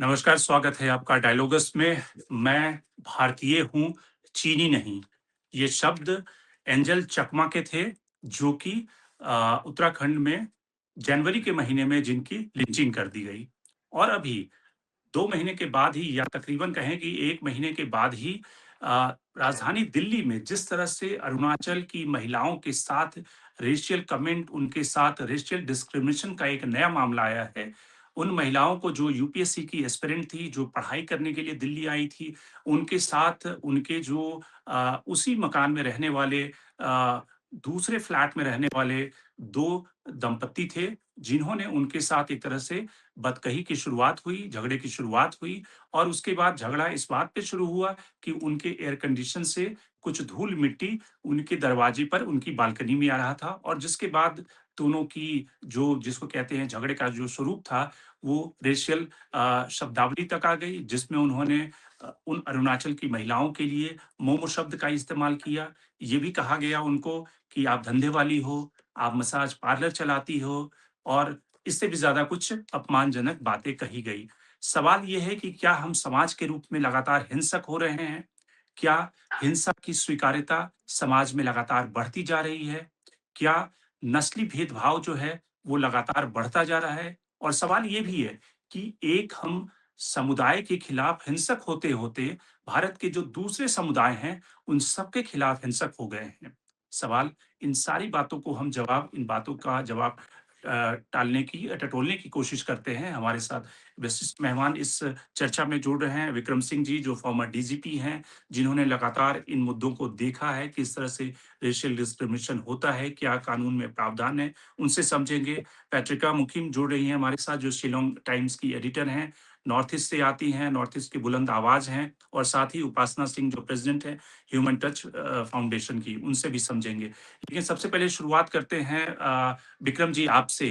नमस्कार, स्वागत है आपका डायलॉगस में। मैं भारतीय हूँ, चीनी नहीं। ये शब्द एंजल चकमा के थे, जो कि उत्तराखंड में जनवरी के महीने में जिनकी लिंचिंग कर दी गई। और अभी 2 महीने के बाद ही, या तकरीबन कहें कि 1 महीने के बाद ही राजधानी दिल्ली में जिस तरह से अरुणाचल की महिलाओं के साथ रेशियल कमेंट, उनके साथ रेशियल डिस्क्रिमिनेशन का एक नया मामला आया है। उन महिलाओं को, जो यूपीएससी की एस्पिरेंट थी, जो पढ़ाई करने के लिए दिल्ली आई थी, उनके साथ उनके जो उसी मकान में रहने वाले दूसरे फ्लैट में रहने वाले 2 दंपति थे, जिन्होंने उनके साथ एक तरह से बदकही की शुरुआत हुई, झगड़े की शुरुआत हुई। और उसके बाद झगड़ा इस बात पे शुरू हुआ कि उनके एयर कंडीशन से कुछ धूल-मिट्टी उनके दरवाजे पर, उनकी बालकनी में आ रहा था, और जिसके बाद दोनों की जो, जिसको कहते हैं, झगड़े का जो स्वरूप था, वो रेशियल शब्दावली तक आ गई, जिसमें उन्होंने उन अरुणाचल की महिलाओं के लिए मोमो शब्द का इस्तेमाल किया। ये भी कहा गया उनको कि आप धंधे वाली हो, आप मसाज पार्लर चलाती हो, और इससे भी ज़्यादा कुछ अपमानजनक बातें कही गई। सवाल ये है कि क्या हम समाज के रूप में लगातार हिंसक हो रहे हैं? क्या हिंसा की स्वीकार्यता समाज में लगातार बढ़ती जा रही है? क्या नस्ली भेदभाव जो है, वो लगातार बढ़ता जा रहा है? और सवाल ये भी है कि एक हम समुदाय के खिलाफ हिंसक होते-होते भारत के जो दूसरे समुदाय हैं, उन सबके खिलाफ हिंसक हो गए हैं। सवाल, इन सारी बातों को हम इन बातों का जवाब टालने की, टटोलने की कोशिश करते हैं। हमारे साथ विशिष्ट मेहमान इस चर्चा में जुड़ रहे हैं। विक्रम सिंह जी, जो फॉर्मर डीजीपी हैं, जिन्होंने लगातार इन मुद्दों को देखा है, किस तरह से रेशियल डिस्क्रिमिनेशन होता है, क्या कानून में प्रावधान है, उनसे समझेंगे। पैट्रिका मुकीम जुड़ रही हैं हमारे साथ, जो शिलोंग टाइम्स की एडिटर हैं, नॉर्थ ईस्ट से आती हैं, नॉर्थ ईस्ट की बुलंद आवाज़ हैं। और साथ ही उपासना सिंह, जो प्रेज़िडेंट हैं ह्यूमन टच फाउंडेशन की, उनसे भी समझेंगे। लेकिन सबसे पहले शुरुआत करते हैं विक्रम जी आपसे।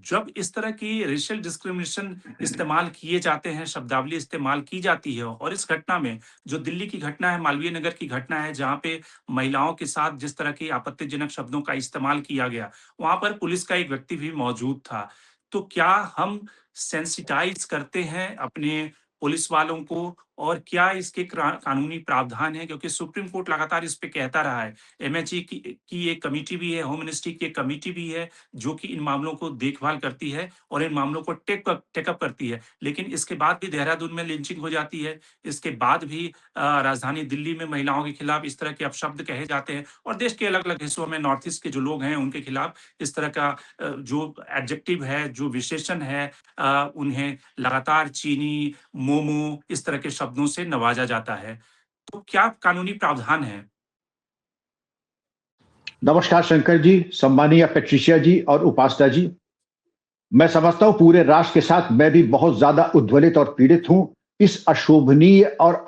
जब इस तरह की रेशियल डिस्क्रिमिनेशन इस्तेमाल किए जाते हैं, शब्दावली इस्तेमाल की जाती है, और इस घटना में, जो दिल्ली की घटना है, मालवीय नगर की घटना है, जहाँ पे महिलाओं के साथ जिस तरह के आपत्तिजनक शब्दों का इस्तेमाल किया गया, वहाँ पर पुलिस का एक व्यक्ति भी मौजूद था। तो क्या हम सेंसिटाइज़ करते हैं अपने पुलिस वालों को, और क्या इसके कानूनी प्रावधान हैं? क्योंकि सुप्रीम कोर्ट लगातार इस पे कहता रहा है। एमएचए की एक कमिटी भी है, होम मिनिस्ट्री की एक कमिटी भी है, जो कि इन मामलों को देखभाल करती है और इन मामलों को टेकअप करती है। लेकिन इसके बाद भी देहरादून में लिंचिंग हो जाती है। इसके बाद भी राजधानी दिल्ली में महिलाओं के खिलाफ इस तरह के अपशब्द कहे जाते हैं, और देश के अलग-अलग हिस्सों में नॉर्थ ईस्ट के जो लोग हैं, उनके खिलाफ इस तरह का जो एडजेक्टिव है, जो विशेषण है, उन्हें लगातार चीनी, मोमो, इस तरह के शब्दों से नवाजा जाता है। तो क्या कानूनी प्रावधान है? नमस्कार शंकर जी, सम्मानीय पेट्रिशिया जी और उपासना जी। मैं समझता हूं पूरे राष्ट्र के साथ मैं भी बहुत ज्यादा उद्वेलित और पीड़ित हूं इस अशोभनीय और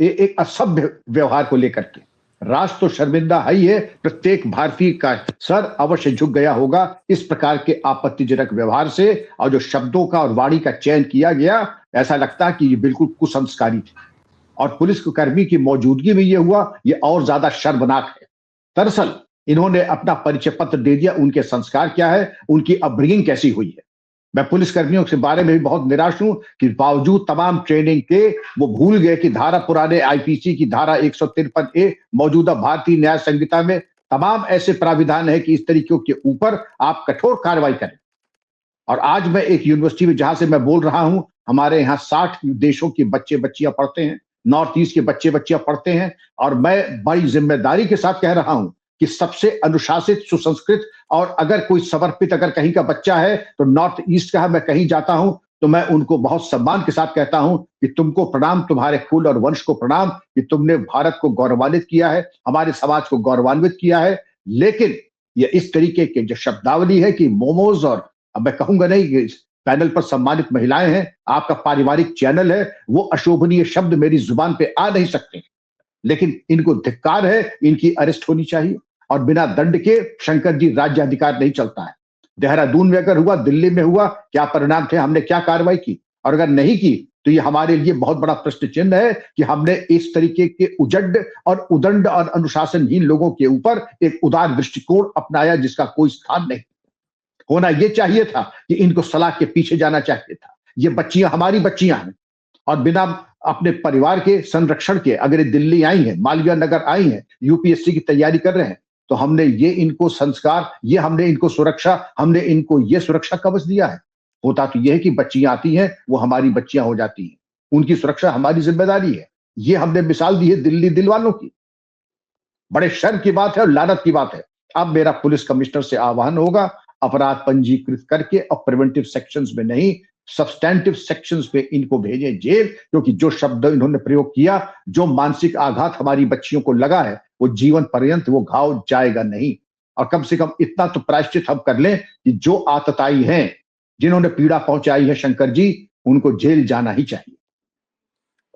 एक असभ्य व्यवहार को लेकर के। राष्ट्र तो शर्मिंदा है ही है, प्रत्येक भारतीय का सर अवश्य झुक गया होगा इस प्रकार के आपत्तिजनक व्यवहार से। और जो शब्दों का और वाणी का चयन किया गया, ऐसा लगता है कि ये बिल्कुल कुसंस्कारी थे, और पुलिस कर्मी की मौजूदगी में ये हुआ, ये और ज्यादा शर्मनाक है। दरअसल इन्होंने अपना परिचय पत्र दे दिया, उनके संस्कार क्या है, उनकी अपब्रिंगिंग कैसी हुई है। मैं पुलिस कर्मियों के बारे में भी बहुत निराश हूं कि बावजूद तमाम ट्रेनिंग के वो भूल गए कि पुराने आईपीसी की धारा 153A मौजूदा भारतीय न्याय संहिता में तमाम ऐसे प्राविधान है कि इस तरीकों के ऊपर आप कठोर कार्रवाई करें। और आज मैं एक यूनिवर्सिटी में, जहां से मैं बोल रहा हूं, हमारे यहाँ 60 देशों के बच्चे बच्चियां पढ़ते हैं, नॉर्थ ईस्ट के बच्चे बच्चियां पढ़ते हैं, और मैं बड़ी जिम्मेदारी के साथ कह रहा हूं कि सबसे अनुशासित, सुसंस्कृत और अगर कोई समर्पित अगर कहीं का बच्चा है तो नॉर्थ ईस्ट का है। मैं कहीं जाता हूं तो मैं उनको बहुत सम्मान के साथ कहता हूं कि तुमको प्रणाम, तुम्हारे कुल और वंश को प्रणाम, कि तुमने भारत को गौरवान्वित किया है, हमारे समाज को गौरवान्वित किया है। लेकिन ये इस तरीके के जो शब्दावली है कि मोमोज, और अब मैं कहूंगा नहीं कि पैनल पर सम्मानित महिलाएं हैं, आपका पारिवारिक चैनल है, वो अशोभनीय शब्द मेरी जुबान पे आ नहीं सकते। लेकिन इनको धिक्कार है, इनकी अरेस्ट होनी चाहिए, और बिना दंड के शंकर जी राज्य अधिकार नहीं चलता है। देहरादून में अगर हुआ, दिल्ली में हुआ, क्या परिणाम थे, हमने क्या कार्रवाई की, और अगर नहीं की तो ये हमारे लिए बहुत बड़ा प्रश्न चिन्ह है कि हमने इस तरीके के उजड्ड और उदंड और अनुशासनहीन लोगों के ऊपर एक उदार दृष्टिकोण अपनाया, जिसका कोई स्थान नहीं। होना यह चाहिए था कि इनको सलाह के पीछे जाना चाहिए था, ये बच्चियां हमारी बच्चियां हैं और बिना अपने परिवार के संरक्षण के अगर ये दिल्ली आई हैं, मालवीय नगर आई हैं, यूपीएससी की तैयारी कर रहे हैं, तो हमने ये इनको संस्कार, ये हमने इनको सुरक्षा, हमने इनको ये सुरक्षा कवच दिया है। होता तो ये है कि बच्चियां आती हैं, वो हमारी बच्चियां हो जाती हैं। उनकी सुरक्षा हमारी जिम्मेदारी है। ये हमने मिसाल दी है दिल्ली दिल वालों की। बड़े शर्म की बात है और लानत की बात है। अब मेरा पुलिस कमिश्नर से आह्वान होगा, अपराध पंजीकृत करके और प्रिवेंटिव सेक्शंस में नहीं, सब्सटैंटिव सेक्शंस में इनको भेजें जेल, क्योंकि जो शब्द इन्होंने प्रयोग किया, जो मानसिक आघात हमारी बच्चियों को लगा है, वो जीवन पर्यंत वो घाव जाएगा नहीं। और कम से कम इतना तो प्रायश्चित हम कर लें कि जो आतताई हैं, जिन्होंने पीड़ा पहुंचाई है शंकर जी, उनको जेल जाना ही चाहिए।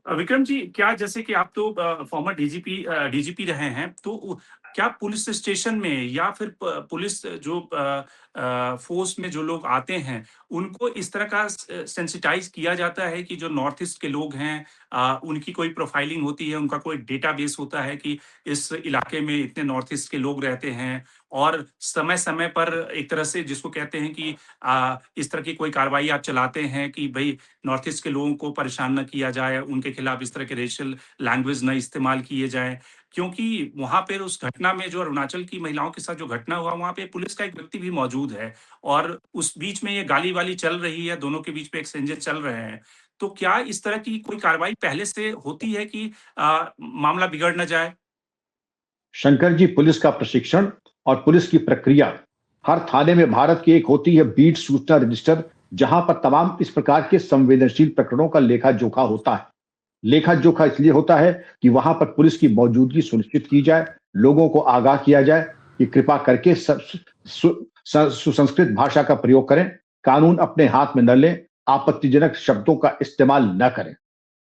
विक्रम जी, क्या जैसे कि आप तो फॉर्मर डीजीपी रहे हैं, तो क्या पुलिस स्टेशन में या फिर पुलिस जो फोर्स में जो लोग आते हैं, उनको इस तरह का सेंसिटाइज किया जाता है कि जो नॉर्थ ईस्ट के लोग हैं, उनकी कोई प्रोफाइलिंग होती है, उनका कोई डेटाबेस होता है कि इस इलाके में इतने नॉर्थ ईस्ट के लोग रहते हैं, और समय समय पर एक तरह से जिसको कहते हैं कि इस तरह की कोई कार्रवाई आप चलाते हैं कि भाई नॉर्थ ईस्ट के लोगों को परेशान न किया जाए, उनके खिलाफ इस तरह के रेशियल लैंग्वेज न इस्तेमाल किए जाएँ। क्योंकि वहाँ पे उस घटना में जो अरुणाचल की महिलाओं के साथ जो घटना हुआ, वहाँ पे पुलिस का एक व्यक्ति भी मौजूद है और उस बीच में ये गाली-वाली चल रही है, दोनों के बीच में एक्सचेंजेस चल रहे हैं। तो क्या इस तरह की कोई कार्रवाई पहले से होती है कि मामला बिगड़ ना जाए? शंकर जी, पुलिस का प्रशिक्षण और पुलिस की प्रक्रिया हर थाने में भारत की एक होती है बीट सूचना रजिस्टर, जहां पर तमाम इस प्रकार के संवेदनशील प्रकरणों का लेखा जोखा होता है। लेखा जोखा इसलिए होता है कि वहां पर पुलिस की मौजूदगी सुनिश्चित की जाए, लोगों को आगाह किया जाए कि कृपा करके सुसंस्कृत भाषा का प्रयोग करें, कानून अपने हाथ में न लें, आपत्तिजनक शब्दों का इस्तेमाल न करें।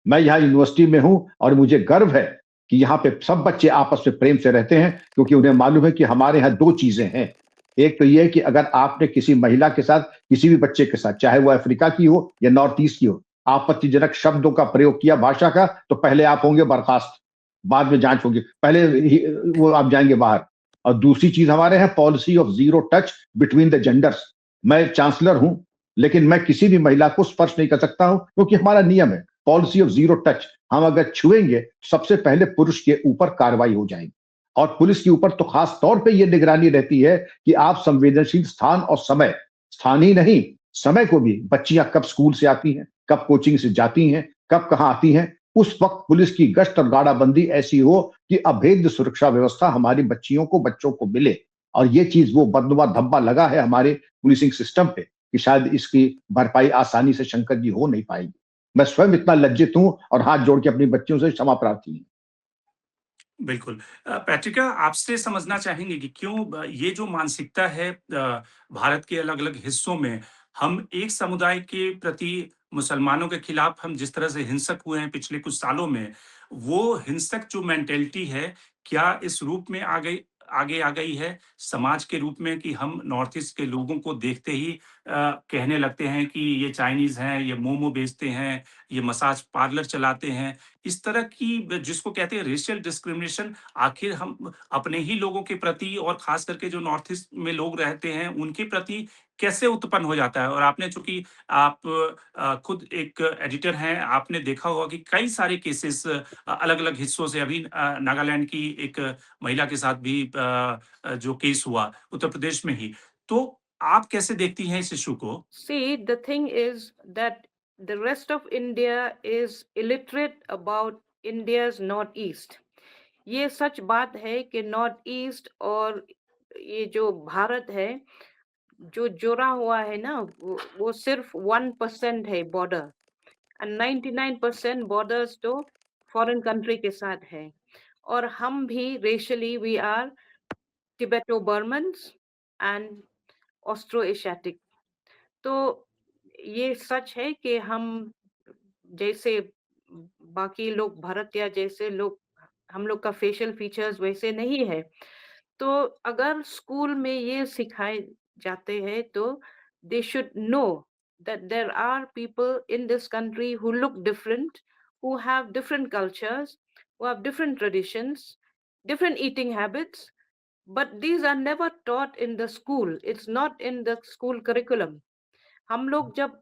मैं यहाँ यूनिवर्सिटी में हूं और मुझे गर्व है कि यहाँ पे सब बच्चे आपस में प्रेम से रहते हैं, क्योंकि उन्हें मालूम है कि हमारे यहाँ दो चीजें हैं। एक तो ये है कि अगर आपने किसी महिला के साथ, किसी भी बच्चे के साथ, चाहे वो अफ्रीका की हो या नॉर्थ ईस्ट की हो, आपत्तिजनक शब्दों का प्रयोग किया भाषा का, तो पहले आप होंगे बर्खास्त, बाद में जांच होगी, पहले वो आप जाएंगे बाहर। और दूसरी चीज हमारे यहाँ policy of zero touch between the genders. मैं चांसलर हूं, लेकिन मैं किसी भी महिला को स्पर्श नहीं कर सकता हूं, क्योंकि हमारा नियम है पॉलिसी ऑफ जीरो टच। हम अगर छुएंगे, सबसे पहले पुरुष के ऊपर कार्रवाई हो जाएगी। और पुलिस के ऊपर तो खास तौर पे ये निगरानी रहती है कि आप संवेदनशील स्थान और समय, स्थान ही नहीं, समय को भी, बच्चियां कब स्कूल से आती हैं, कब कोचिंग से जाती हैं, कब कहां आती हैं, उस वक्त पुलिस की गश्त और गाड़ाबंदी ऐसी हो कि अभेद्य सुरक्षा व्यवस्था हमारी बच्चियों को, बच्चों को मिले। और ये चीज वो बदनुमा धब्बा लगा है हमारे पुलिसिंग सिस्टम पे कि शायद इसकी भरपाई आसानी से शंकर जी हो नहीं पाएगी। मैं स्वयं इतना लज्जित हूं और हाथ जोड़ के अपनी बच्चियों से क्षमा प्रार्थी हूं। बिल्कुल। पैट्रिका, आपसे समझना चाहेंगे कि क्यों ये जो मानसिकता है भारत के अलग-अलग हिस्सों में, हम एक समुदाय के प्रति, मुसलमानों के खिलाफ हम जिस तरह से हिंसक हुए हैं पिछले कुछ सालों में, वो हिंसक जो मेंटालिटी है, क्या इस रूप में आगे आ गई है समाज के रूप में कि हम नॉर्थ ईस्ट के लोगों को देखते ही कहने लगते हैं कि ये चाइनीज़ हैं, ये मोमो बेचते हैं, ये मसाज पार्लर चलाते हैं। इस तरह की जिसको कहते हैं रेशियल डिस्क्रिमिनेशन, आखिर हम अपने ही लोगों के प्रति और खास करके जो नॉर्थ ईस्ट में लोग रहते हैं उनके प्रति कैसे उत्पन्न हो जाता है? और आपने चूंकि आप खुद एक एडिटर हैं, आपने देखा होगा कि कई सारे केसेस अलग अलग हिस्सों से, अभी नागालैंड की एक महिला के साथ भी जो केस हुआ उत्तर प्रदेश में ही, तो आप कैसे देखती हैं इस इशू को? See, the thing is that the rest of India is illiterate about India's northeast. ये सच बात है कि नॉर्थ ईस्ट और ये जो भारत है, जो जुड़ा हुआ है ना, वो सिर्फ 1% है बॉर्डर, एंड 99% बॉर्डर्स तो फॉरेन कंट्री के साथ है। और हम भी racially we are Tibeto Burmans and Austro Asiatic. तो ये सच है कि हम जैसे बाकी लोग भारत या जैसे लोग, हम लोग का फेशियल फीचर्स वैसे नहीं है। तो अगर स्कूल में ये सिखाए जाते हैं तो they should know that there are people in this country who look different, who have different cultures, who have different traditions, different eating habits, but these are never taught in the school. It's not in the school curriculum. हम लोग जब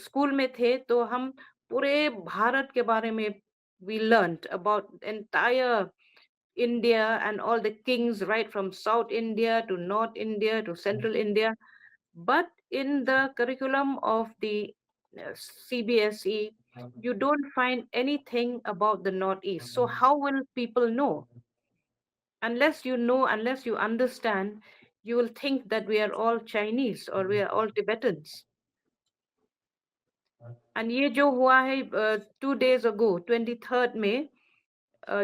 school में थे तो हम पूरे भारत के बारे में we learned about entire India and all the kings, right from South India to North India to Central India. But in the curriculum of the CBSE, you don't find anything about the Northeast. So, how will people know? Unless you know, unless you understand, you will think that we are all Chinese or we are all Tibetans. And ये जो हुआ है 2 days ago, 23rd May,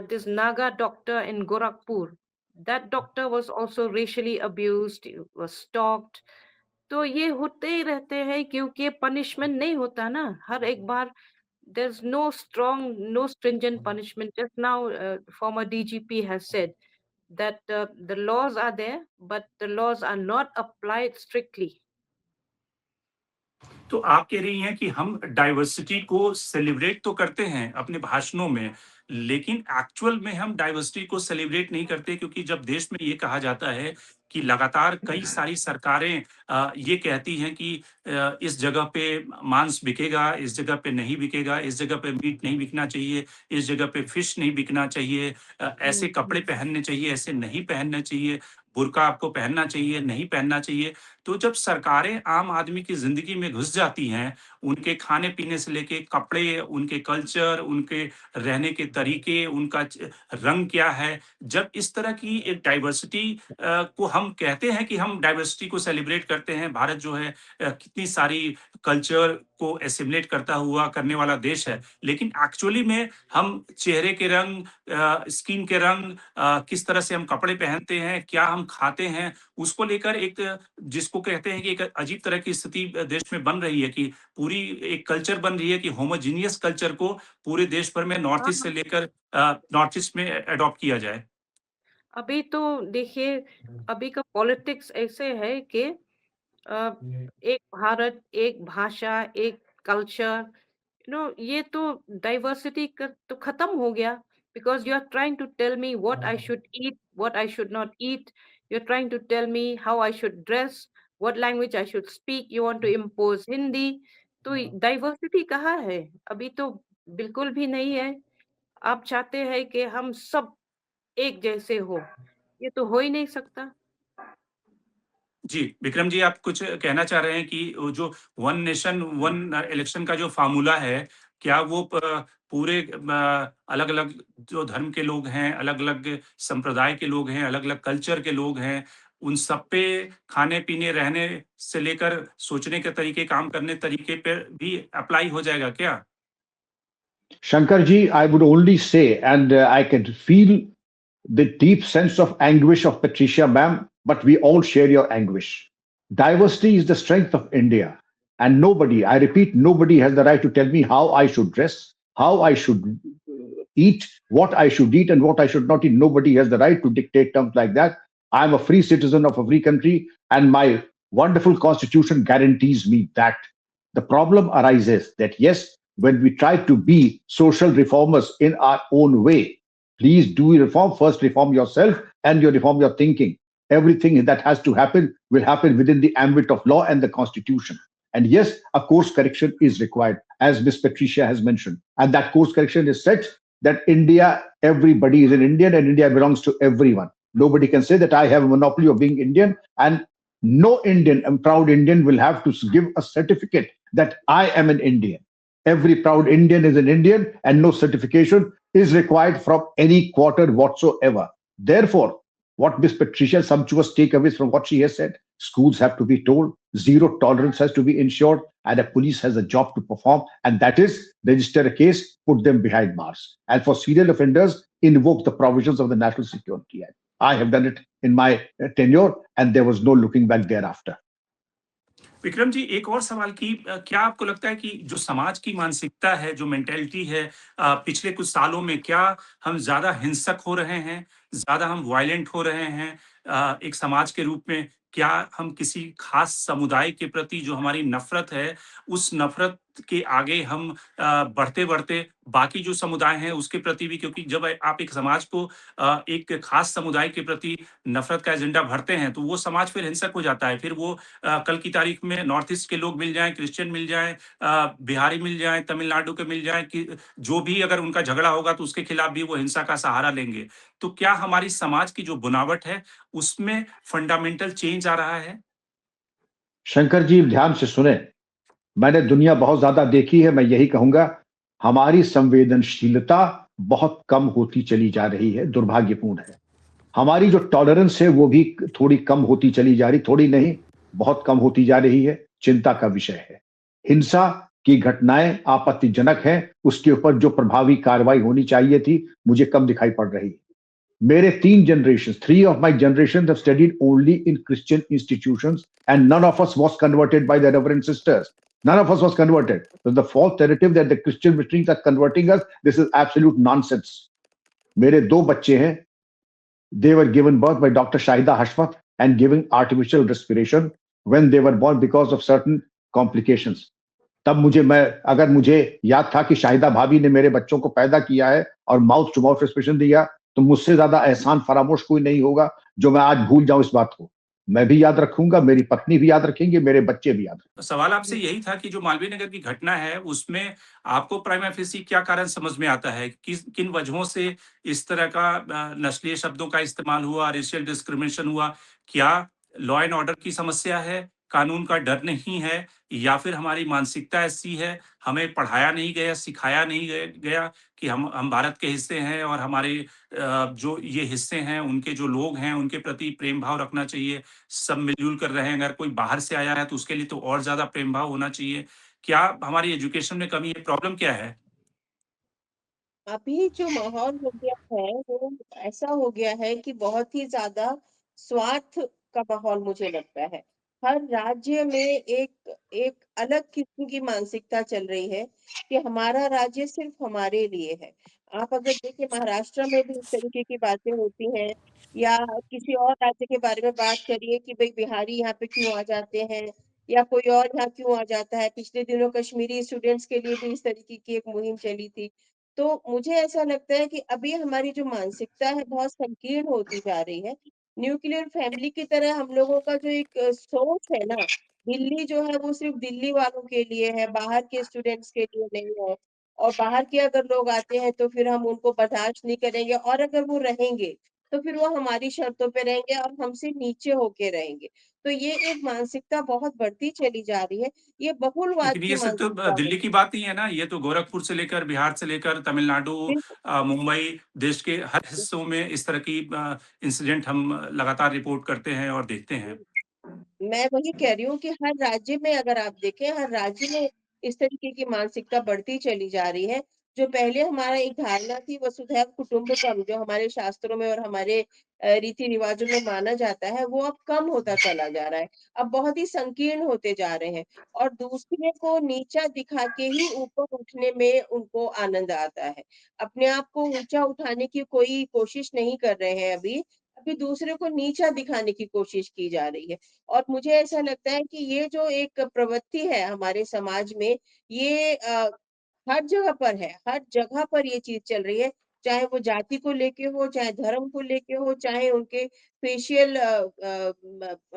this Naga doctor in Gorakhpur, that doctor was also racially abused, he was stalked. तो ये होते ही रहते हैं क्योंकि पनिशमेंट नहीं होता ना हर एक बार there's no strong, no stringent punishment. Just now, former DGP has said that the laws are there, but the laws are not applied strictly. तो आप कह रही हैं कि हम डाइवर्सिटी को सेलिब्रेट तो करते हैं अपने भाषणों में, लेकिन एक्चुअल में हम डाइवर्सिटी को सेलिब्रेट नहीं करते क्योंकि जब देश में ये कहा जाता है कि लगातार कई सारी सरकारें ये कहती हैं कि इस जगह पे मांस बिकेगा, इस जगह पे नहीं बिकेगा, इस जगह पे मीट नहीं बिकना चाहिए, इस जगह पे फिश नहीं बिकना चाहिए, ऐसे कपड़े पहनने चाहिए, ऐसे नहीं पहनने चाहिए, बुर्का आपको पहनना चाहिए, नहीं पहनना चाहिए। तो जब सरकारें आम आदमी की ज़िंदगी में घुस जाती हैं, उनके खाने-पीने से लेके कपड़े, उनके कल्चर, उनके रहने के तरीके, उनका रंग क्या है, जब इस तरह की एक डाइवर्सिटी को हम कहते हैं कि हम डाइवर्सिटी को सेलिब्रेट करते हैं, भारत जो है कितनी सारी कल्चर को एसिमिलेट करता हुआ करने वाला देश है, लेकिन एक्चुअली में हम चेहरे के रंग, स्किन के रंग, किस तरह से हम कपड़े पहनते हैं, क्या हम खाते हैं, उसको लेकर एक जिसको कहते हैं कि एक अजीब तरह की स्थिति देश में बन रही है कि पूरी एक कल्चर बन रही है कि होमोजीनियस कल्चर को पूरे देश भर में नॉर्थ हाँ, ईस्ट से लेकर नॉर्थ ईस्ट में अडॉप्ट किया जाए। अभी तो देखिए अभी का पॉलिटिक्स ऐसे है कि एक भारत, एक भाषा, एक कल्चर, ये तो डाइवर्सिटी का तो खत्म हो गया because you are trying to tell me what I should eat, what I should not eat, you are trying to tell me how I should dress, what language I should speak, you want to impose Hindi. तो diversity कहाँ है? अभी तो बिल्कुल भी नहीं है। आप चाहते हैं कि हम सब एक जैसे हो, ये तो हो ही नहीं सकता। जी, विक्रम जी आप कुछ कहना चाह रहे हैं कि वो जो वन नेशन वन इलेक्शन का जो फ़ॉर्मूला है, क्या वो पूरे अलग-अलग जो धर्म के लोग हैं, अलग-अलग संप्रदाय के लोग हैं, अलग-अलग कल्चर के लोग हैं, उन सब पे खाने-पीने, रहने से लेकर सोचने के तरीके, काम करने तरीके पे भी अप्लाई हो जाएगा क्या? Shankarji, I would only say, and I can feel the deep sense of anguish of Patricia, ma'am, but we all share your anguish. Diversity is the strength of India. And nobody, I repeat, nobody has the right to tell me how I should dress, how I should eat, what I should eat, and what I should not eat. Nobody has the right to dictate terms like that. I'm a free citizen of a free country, and my wonderful constitution guarantees me that. The problem arises that, yes, when we try to be social reformers in our own way, please do reform. First, reform yourself and you reform your thinking. Everything that has to happen will happen within the ambit of law and the constitution. And yes, a course correction is required, as Miss Patricia has mentioned. And that course correction is such that India, everybody is an Indian and India belongs to everyone. Nobody can say that I have a monopoly of being Indian, and no Indian, a proud Indian, will have to give a certificate that I am an Indian. Every proud Indian is an Indian, and no certification is required from any quarter whatsoever. Therefore, what Miss Patricia sumptuous takeaways from what she has said, schools have to be told, zero tolerance has to be ensured, and a police has a job to perform, and that is register a case, put them behind bars. And for serial offenders, invoke the provisions of the National Security Act. I have done it in my tenure, and there was no looking back thereafter. Vikram ji एक और सवाल कि क्या आपको लगता है कि जो समाज की मानसिकता है, जो मेंटालिटी है पिछले कुछ सालों में क्या हम ज़्यादा हिंसक हो रहे हैं, ज़्यादा हम वायलेंट हो रहे हैं एक समाज के रूप में? क्या हम किसी खास समुदाय के प्रति जो हमारी नफ़रत है, उस नफ़रत के आगे हम बढ़ते-बढ़ते बाकी जो समुदाय हैं उसके प्रति भी, क्योंकि जब आप एक समाज को एक खास समुदाय के प्रति नफ़रत का एजेंडा भरते हैं, तो वो समाज फिर हिंसक हो जाता है। फिर वो कल की तारीख में नॉर्थ ईस्ट के लोग मिल जाएँ, क्रिश्चियन मिल जाएँ, बिहारी मिल जाएँ, तमिलनाडु के मिल जाएँ, कि जो भी अगर उनका झगड़ा होगा तो उसके खिलाफ भी वो हिंसा का सहारा लेंगे। तो क्या हमारी समाज की जो बनावट है, उसमें फंडामेंटल चेंज आ रहा है? शंकर जी ध्यान से सुने, मैंने दुनिया बहुत ज्यादा देखी है, मैं यही कहूंगा, हमारी संवेदनशीलता बहुत कम होती चली जा रही है, दुर्भाग्यपूर्ण है। हमारी जो टॉलरेंस है वो भी थोड़ी कम होती चली जा रही, थोड़ी नहीं, बहुत कम होती जा रही है, चिंता का विषय है। हिंसा की घटनाएं आपत्तिजनक हैं, उसके ऊपर जो प्रभावी कार्रवाई होनी चाहिए थी, मुझे कम दिखाई पड़ रही है। मेरे 3 generations, 3 of my generations have studied only in Christian institutions, and none of us was converted by the Reverend sisters. None of us was converted. So the false narrative that the Christian missionaries are converting us, this is absolute nonsense. मेरे 2 बच्चे हैं, they were given birth by Dr. Shahida Hashmat and given artificial respiration when they were born because of certain complications. तब अगर मुझे याद था कि शाहिदा भाभी ने मेरे बच्चों को पैदा किया है और माउथ टू माउथ रेस्पिरेशन दिया, तो मुझसे ज्यादा एहसान फरामोश कोई नहीं होगा जो मैं आज भूल जाऊं इस बात को। मैं भी याद रखूंगा, मेरी पत्नी भी याद रखेंगे, मेरे बच्चे भी याद रखेंगे। सवाल आपसे यही था कि जो मालवीय नगर की घटना है, उसमें आपको प्राइमा फेसी क्या कारण समझ में आता है? किन वजहों से इस तरह का नस्लीय शब्दों का इस्तेमाल हुआ, रेशियल डिस्क्रिमिनेशन हुआ? क्या लॉ एंड ऑर्डर की समस्या है, कानून का डर नहीं है, या फिर हमारी मानसिकता ऐसी है, हमें पढ़ाया नहीं गया, सिखाया नहीं गया कि हम भारत के हिस्से हैं और हमारे जो ये हिस्से हैं, उनके जो लोग हैं, उनके प्रति प्रेम भाव रखना चाहिए, सब मिलजुल कर रहें। अगर कोई बाहर से आया है तो उसके लिए तो और ज़्यादा प्रेम भाव होना चाहिए। क्या हमारी एजुकेशन में कमी है? प्रॉब्लम क्या है? अभी जो माहौल हो गया है वो ऐसा हो गया है कि बहुत ही ज्यादा स्वार्थ का माहौल मुझे लगता है। हर राज्य में एक एक अलग किस्म की मानसिकता चल रही है कि हमारा राज्य सिर्फ हमारे लिए है। आप अगर देखिए महाराष्ट्र में भी इस तरीके की बातें होती हैं, या किसी और राज्य के बारे में बात करिए कि भाई बिहारी यहाँ पे क्यों आ जाते हैं, या कोई और यहाँ क्यों आ जाता है। पिछले दिनों कश्मीरी स्टूडेंट्स के लिए भी इस तरीके की एक मुहिम चली थी। तो मुझे ऐसा लगता है कि अभी हमारी जो मानसिकता है बहुत संकीर्ण होती जा रही है। न्यूक्लियर फैमिली की तरह हम लोगों का जो एक सोच है ना, दिल्ली जो है वो सिर्फ दिल्ली वालों के लिए है, बाहर के स्टूडेंट्स के लिए नहीं है। और बाहर के अगर लोग आते हैं तो फिर हम उनको बर्दाश्त नहीं करेंगे, और अगर वो रहेंगे तो फिर वो हमारी शर्तों पे रहेंगे और हमसे नीचे होके रहेंगे। तो ये एक मानसिकता बहुत बढ़ती चली जा रही है। ये बहुलवाद लेकिन की ये सिर्फ तो मानसिकता है। दिल्ली की बात नहीं है ना, ये तो गोरखपुर से लेकर, बिहार से लेकर तमिलनाडु, मुंबई, देश के हर हिस्सों में इस तरह की इंसिडेंट हम लगातार रिपोर्ट करते हैं और देखते हैं। मैं वही कह रही हूँ कि हर राज्य में अगर आप देखें, हर राज्य में इस तरीके की मानसिकता बढ़ती चली जा रही है। जो पहले हमारा एक धारणा थी वसुधैव कुटुंबकम, जो हमारे शास्त्रों में और हमारे रीति रिवाजों में माना जाता है, वो अब कम होता चला जा रहा है। अब बहुत ही संकीर्ण होते जा रहे हैं, और दूसरे को नीचा दिखा के ही ऊपर उठने में उनको आनंद आता है। अपने आप को ऊंचा उठाने की कोई कोशिश नहीं कर रहे हैं अभी। अभी दूसरे को नीचा दिखाने की कोशिश की जा रही है। और मुझे ऐसा लगता है कि ये जो एक प्रवृत्ति है हमारे समाज में, ये हर जगह पर है, हर जगह पर ये चीज़ चल रही है। चाहे वो जाति को लेके हो, चाहे धर्म को लेके हो, चाहे उनके फेशियल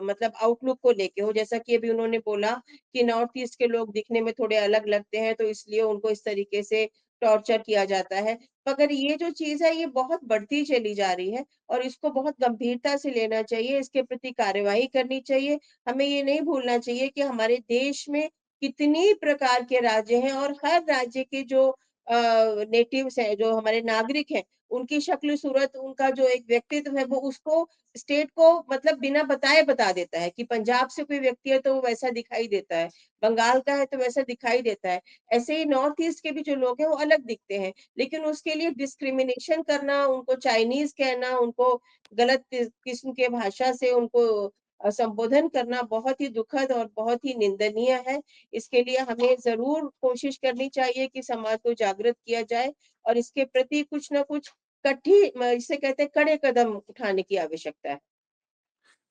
मतलब आउटलुक को लेके हो। जैसा कि अभी उन्होंने बोला कि नॉर्थ ईस्ट के लोग दिखने में थोड़े अलग लगते हैं, तो इसलिए उनको इस तरीके से टॉर्चर किया जाता है। मगर ये जो चीज़ है, ये बहुत बढ़ती चली जा रही है, और इसको बहुत गंभीरता से लेना चाहिए, इसके प्रति कार्यवाही करनी चाहिए। हमें ये नहीं भूलना चाहिए कि हमारे देश में कितनी प्रकार के राज्य हैं, और हर राज्य के जो नेटिव्स हैं, जो हमारे नागरिक हैं, उनकी शक्ल सूरत, उनका जो एक व्यक्तित्व है, वो उसको स्टेट को मतलब बिना बताए बता देता है कि पंजाब से कोई व्यक्ति है तो वो वैसा दिखाई देता है, बंगाल का है तो वैसा दिखाई देता है। ऐसे ही नॉर्थ ईस्ट के भी जो लोग हैं वो अलग दिखते हैं, लेकिन उसके लिए डिस्क्रिमिनेशन करना, उनको चाइनीज कहना, उनको गलत किस्म के भाषा से उनको संबोधन करना बहुत ही दुखद और बहुत ही निंदनीय है। इसके लिए हमें ज़रूर कोशिश करनी चाहिए कि समाज को जागृत किया जाए, और इसके प्रति कुछ न कुछ जिसे कहते हैं कड़े कदम उठाने की आवश्यकता है।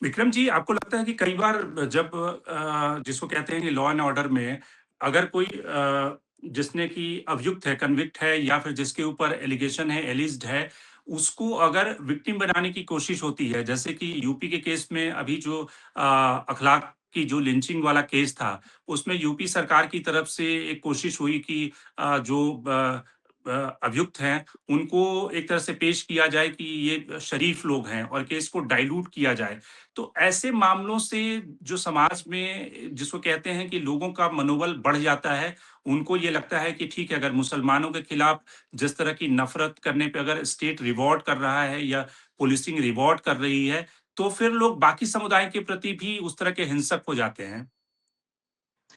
विक्रम जी, आपको लगता है कि कई बार जब जिसको कहते हैं कि लॉ एंड ऑर्डर में अगर कोई जिसने कि अभियुक्त है, कन्विक्ट है या फिर जिसके ऊपर एलिगेशन है, एलिज्ड है, उसको अगर विक्टिम बनाने की कोशिश होती है, जैसे कि यूपी के केस में अभी जो अखलाक की जो लिंचिंग वाला केस था, उसमें यूपी सरकार की तरफ से एक कोशिश हुई कि जो अभियुक्त हैं, उनको एक तरह से पेश किया जाए कि ये शरीफ लोग हैं और केस को डाइल्यूट किया जाए। तो ऐसे मामलों से जो समाज में जिसको कहते हैं कि लोगों का मनोबल बढ़ जाता है, उनको ये लगता है कि ठीक है, अगर मुसलमानों के खिलाफ जिस तरह की नफ़रत करने पे अगर स्टेट रिवॉर्ड कर रहा है या पुलिसिंग रिवॉर्ड कर रही है, तो फिर लोग बाकी समुदाय के प्रति भी उस तरह के हिंसक हो जाते हैं।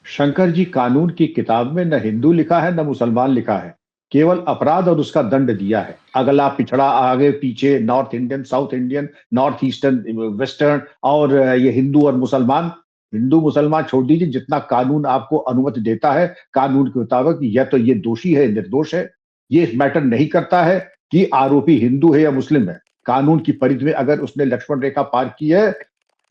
शंकर जी, कानून की किताब में न हिंदू लिखा है न मुसलमान लिखा है, केवल अपराध और उसका दंड दिया है। अगला पिछड़ा, आगे पीछे, north Indian, south Indian, north eastern, western, और ये हिंदू और मुसलमान। हिंदू मुसलमान छोड़ दीजिए, जितना कानून आपको अनुमति देता है कानून के मुताबिक, या तो ये दोषी है, निर्दोष है। ये मैटर नहीं करता है कि आरोपी हिंदू है या मुस्लिम है। कानून की परिधि में अगर उसने लक्ष्मण रेखा पार की है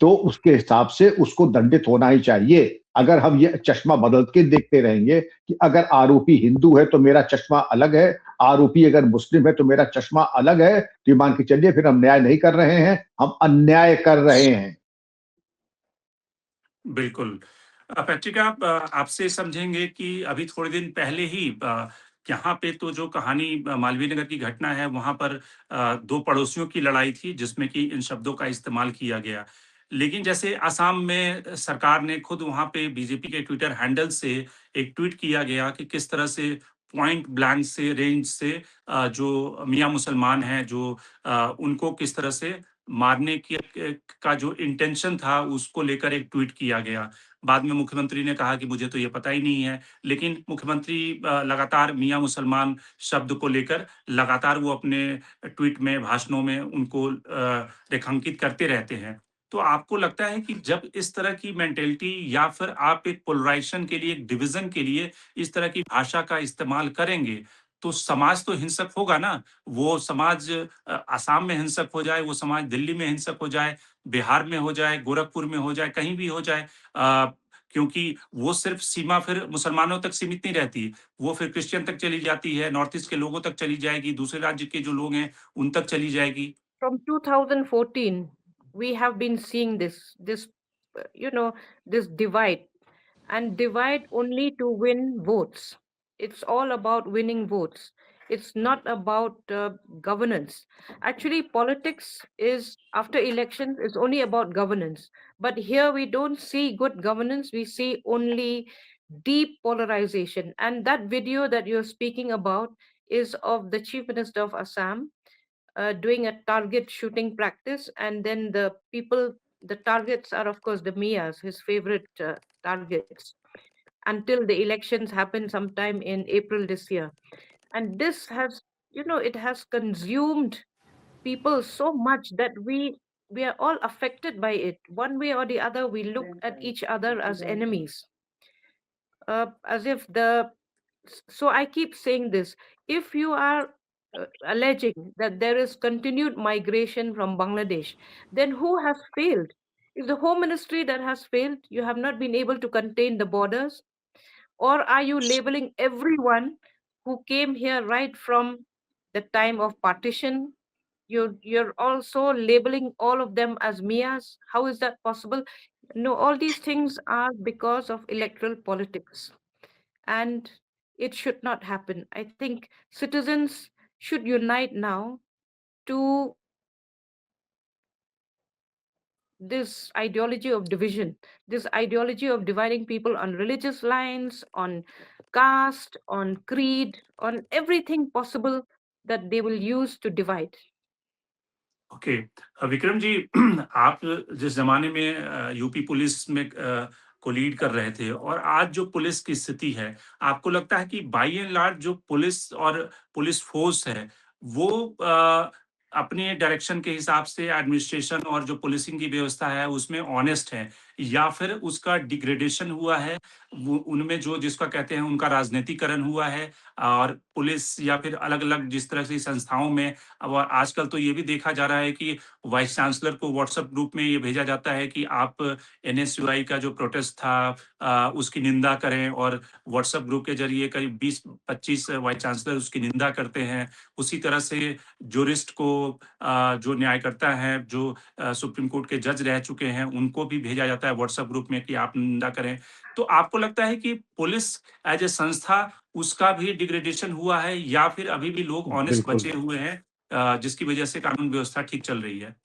तो उसके हिसाब से उसको दंडित होना ही चाहिए। अगर हम ये चश्मा बदल के देखते रहेंगे कि अगर आरोपी हिंदू है तो मेरा चश्मा अलग है, आरोपी अगर मुस्लिम है तो मेरा चश्मा अलग है, तो ये मान के चलिए फिर हम न्याय नहीं कर रहे हैं, हम अन्याय कर रहे हैं। बिल्कुल। पैट्रिक, आप आपसे समझेंगे कि अभी थोड़े दिन पहले ही यहाँ पे तो जो कहानी मालवीय नगर की घटना है, वहाँ पर 2 पड़ोसियों की लड़ाई थी, जिसमें कि इन शब्दों का इस्तेमाल किया गया। लेकिन जैसे असम में सरकार ने खुद वहाँ पे बीजेपी के ट्विटर हैंडल से एक ट्वीट किया गया कि किस तरह से पॉइंट ब्लैंक से, रेंज से जो मियाँ मुसलमान हैं, जो उनको किस तरह से मारने की का जो इंटेंशन था, उसको लेकर एक ट्वीट किया गया। बाद में मुख्यमंत्री ने कहा कि मुझे तो ये पता ही नहीं है, लेकिन मुख्यमंत्री लगातार मियाँ मुसलमान शब्द को लेकर लगातार वो अपने ट्वीट में, भाषणों में उनको रेखांकित करते रहते हैं। तो आपको लगता है कि जब इस तरह की मेंटालिटी या फिर आप एक पोलराइज़ेशन के लिए, एक डिवीज़न के लिए इस तरह की भाषा का इस्तेमाल करेंगे, तो समाज तो हिंसक होगा ना? वो समाज असम में हिंसक हो जाए, वो समाज दिल्ली में हिंसक हो जाए, बिहार में हो जाए, गोरखपुर में हो जाए, कहीं भी हो जाए, क्योंकि वो सिर्फ़ सीमा फिर मुसलमानों तक सीमित नहीं रहती, वो फिर क्रिश्चियन तक चली जाती है, नॉर्थ ईस्ट के लोगों तक चली जाएगी, दूसरे राज्य के जो लोग हैं, उन तक चली जाएगी। From 2014, we have been seeing this, you know, this divide, and divide only to win votes. It's all about winning votes. It's not about governance. Actually, politics is after elections is only about governance. But here we don't see good governance. We see only deep polarization. And that video that you're speaking about is of the Chief Minister of Assam doing a target shooting practice, and then the targets are of course the Mias, his favorite targets, until the elections happen sometime in April this year. And this has, it has consumed people so much that we are all affected by it. One way or the other, we look at each other as enemies, as if so I keep saying this. If you are alleging that there is continued migration from Bangladesh, then who has failed? Is the Home Ministry that has failed? You have not been able to contain the borders? Or are you labeling everyone who came here right from the time of partition? You're also labeling all of them as Mias. How is that possible? No, all these things are because of electoral politics, and it should not happen. I think citizens should unite now to this ideology of division, this ideology of dividing people on religious lines, on caste, on creed, on everything possible that they will use to divide. Okay. Vikram ji, आप जिस ज़माने में UP police में को lead कर रहे थे और आज जो पुलिस की स्थिति है, आपको लगता है कि बाय एंड लार्ज जो पुलिस और पुलिस फ़ोर्स है, वो अपने डायरेक्शन के हिसाब से एडमिनिस्ट्रेशन और जो पुलिसिंग की व्यवस्था है, उसमें ऑनेस्ट है? या फिर उसका डिग्रेडेशन हुआ है, वो उनमें जो जिसका कहते हैं उनका राजनीतिकरण हुआ है, और पुलिस या फिर अलग-अलग जिस तरह से संस्थाओं में। अब आजकल तो ये भी देखा जा रहा है कि वाइस चांसलर को व्हाट्सएप ग्रुप में ये भेजा जाता है कि आप एनएसयूआई का जो प्रोटेस्ट था उसकी निंदा करें, और व्हाट्सएप ग्रुप के ज़रिए करीब 20-25 वाइस चांसलर उसकी निंदा करते हैं। उसी तरह से जूरिस्ट को जो न्यायकर्ता हैं, जो सुप्रीम कोर्ट के जज रह चुके हैं, उनको भी भेजा जाता है व्हाट्सएप ग्रुप में कि आप निंदा करें। तो आपको लगता है कि पुलिस एज़ ए संस्था उसका भी डिग्रेडेशन हुआ है, या फिर अभी भी लोग ऑनेस्ट बिल्कुल। बचे हुए हैं जिसकी वजह से कानून व्यवस्था ठीक चल रही है?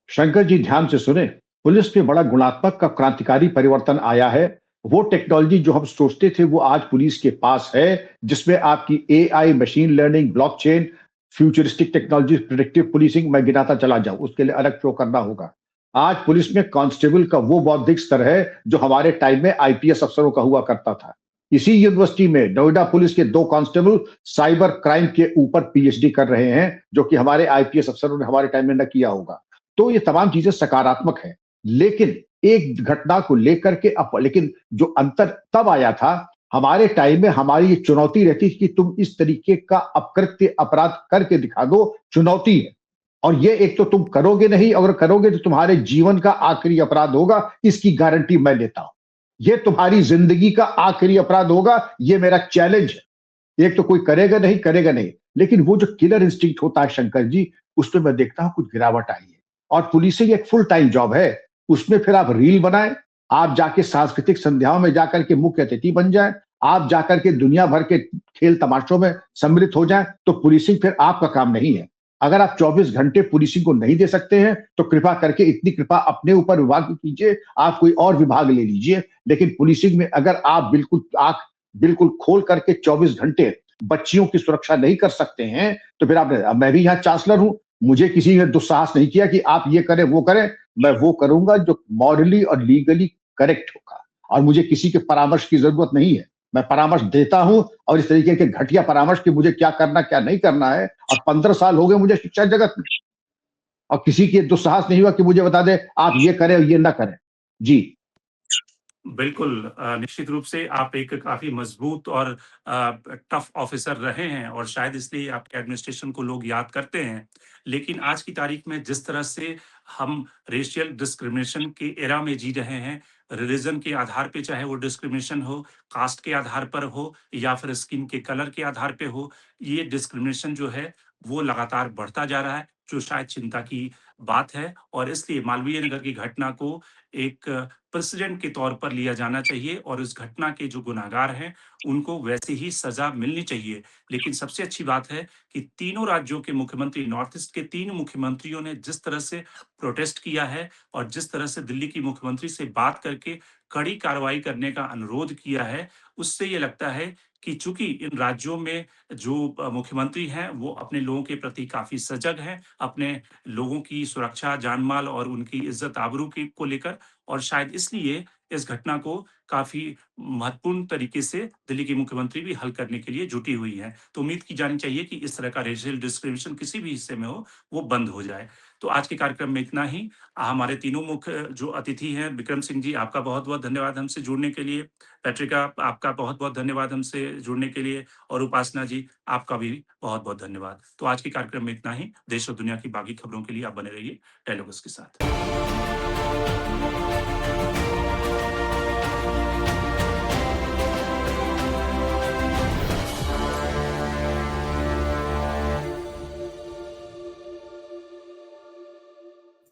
शंकर जी ध्यान से सुने, पुलिस में बड़ा गुणात्मक का क्रांतिकारी परिवर्तन आया है। वो टेक्नोलॉजी जो हम सोचते थे वो आज पुलिस के पास है, जिसमें आपकी AI, machine learning, blockchain, futuristic technology, predictive policing, मैं गिनाता चला जाऊं, उसके लिए अलग शो करना होगा। आज पुलिस में कांस्टेबल का वो बौद्धिक स्तर है जो हमारे टाइम में आईपीएस अफसरों का हुआ करता था। इसी यूनिवर्सिटी में नोएडा पुलिस के 2 कांस्टेबल साइबर क्राइम के ऊपर पीएचडी कर रहे हैं, जो कि हमारे आईपीएस अफसरों ने हमारे टाइम में न किया होगा। तो ये तमाम चीजें सकारात्मक है, लेकिन एक घटना को लेकर के लेकिन जो अंतर तब आया था, हमारे टाइम में हमारी ये चुनौती रहती थी कि तुम इस तरीके का अकृत्य अपराध करके दिखा दो, चुनौती है। और ये एक तो तुम करोगे नहीं, अगर करोगे तो तुम्हारे जीवन का आखिरी अपराध होगा, इसकी गारंटी मैं लेता हूं। ये तुम्हारी जिंदगी का आखिरी अपराध होगा, ये मेरा चैलेंज है। एक तो कोई करेगा नहीं, करेगा नहीं, लेकिन वो जो किलर इंस्टिंक्ट होता है शंकर जी, उसमें मैं देखता हूं कुछ गिरावट आई है। और पुलिसिंग एक फुल टाइम जॉब है, उसमें फिर आप रील बनाएं, आप जाके सांस्कृतिक संध्याओं में जाकर के मुख्य अतिथि बन जाएं, आप जाकर के दुनिया भर के खेल तमाशों में सम्मिलित हो जाएं, तो पुलिसिंग फिर आपका काम नहीं है। अगर आप 24 घंटे पुलिसिंग को नहीं दे सकते हैं, तो कृपा करके इतनी कृपा अपने ऊपर विभाग की कीजिए, आप कोई और विभाग ले लीजिए। लेकिन पुलिसिंग में अगर आप बिल्कुल आंख बिल्कुल खोल करके 24 घंटे बच्चियों की सुरक्षा नहीं कर सकते हैं, तो फिर आप, मैं भी यहाँ चांसलर हूं, मुझे किसी ने दुस्साहस नहीं किया कि आप ये करें वो करें, मैं वो करूंगा जो मॉरली और लीगली करेक्ट होगा। और मुझे किसी के परामर्श की जरूरत नहीं है, मैं परामर्श देता हूं, और इस तरीके के घटिया परामर्श कि मुझे क्या करना क्या नहीं करना है। और 15 साल हो गए मुझे शिक्षा जगत में, और किसी की दुस्साहस नहीं हुआ कि मुझे बता दे आप ये करें और ये ना करें। जी। बिल्कुल, निश्चित रूप से आप एक काफ़ी मज़बूत और टफ़ ऑफ़िसर रहे हैं, और शायद इसलिए आपके एडमिनिस्ट्रेशन को लोग याद करते हैं। लेकिन आज की तारीख में जिस तरह से हम रेशियल डिस्क्रिमिनेशन के एरा में जी रहे हैं, रिलिजन के आधार पे चाहे वो डिस्क्रिमिनेशन हो, कास्ट के आधार पर हो, या फिर स्किन के कलर के आधार पे हो, ये डिस्क्रिमिनेशन जो है वो लगातार बढ़ता जा रहा है, जो शायद चिंता की बात है। और इसलिए मालवीय नगर की घटना को एक प्रेसिडेंट के तौर पर लिया जाना चाहिए, और उस घटना के जो गुनाहगार हैं, उनको वैसे ही सज़ा मिलनी चाहिए। लेकिन सबसे अच्छी बात है कि तीनों राज्यों के मुख्यमंत्री, नॉर्थ ईस्ट के 3 मुख्यमंत्रियों ने जिस तरह से प्रोटेस्ट किया है, और जिस तरह से दिल्ली की मुख्यमंत्री से बात करके कड़ी कार्रवाई करने का अनुरोध किया है, उससे ये लगता है कि चूँकि इन राज्यों में जो मुख्यमंत्री हैं, वो अपने लोगों के प्रति काफ़ी सजग हैं, अपने लोगों की सुरक्षा, जान-माल और उनकी इज़्ज़त-आबरू की को लेकर, और शायद इसलिए इस घटना को काफ़ी महत्वपूर्ण तरीके से दिल्ली की मुख्यमंत्री भी हल करने के लिए जुटी हुई हैं। तो उम्मीद की जानी चाहिए कि इस तरह का रेशियल डिस्क्रिमिनेशन किसी भी हिस्से में हो, वो बंद हो जाए। तो आज के कार्यक्रम में इतना ही। हमारे तीनों मुख्य जो अतिथि हैं, विक्रम सिंह जी, आपका बहुत-बहुत धन्यवाद हमसे जुड़ने के लिए। पैट्रिका, आपका बहुत-बहुत धन्यवाद हमसे जुड़ने के लिए, और उपासना जी, आपका भी बहुत-बहुत धन्यवाद। तो आज के कार्यक्रम में इतना ही। देश और दुनिया की बाकी खबरों के लिए आप बने रहिए डायलॉग्स के साथ।